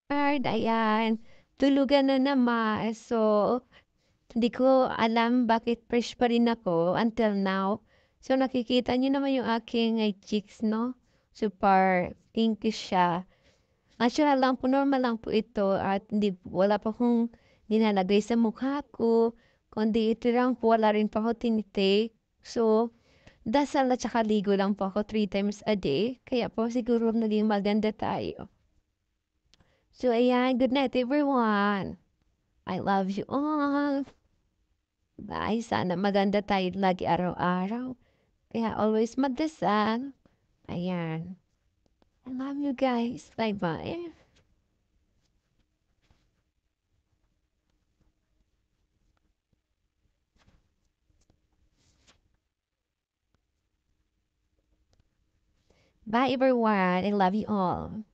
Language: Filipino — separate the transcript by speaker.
Speaker 1: Hard, ayan. Tulugan na naman. So, hindi ko alam bakit fresh pa rin ako until now. So, nakikita niyo naman yung aking cheeks, no? Super pinkish siya. Natural lang po, normal lang po ito at hindi, wala pa akong nilalagay sa mukha ko. Kundi ito lang po, wala rin pa ako tinitake. So, dasal at saka ligo lang po ako 3 times a day. Kaya po siguro naging maganda tayo. So, ayan. Good night, everyone. I love you all. Bye. Sana maganda tayo lagi araw-araw. Kaya always magdasal. Ayan. I love you guys. Bye-bye. Bye, everyone. I love you all.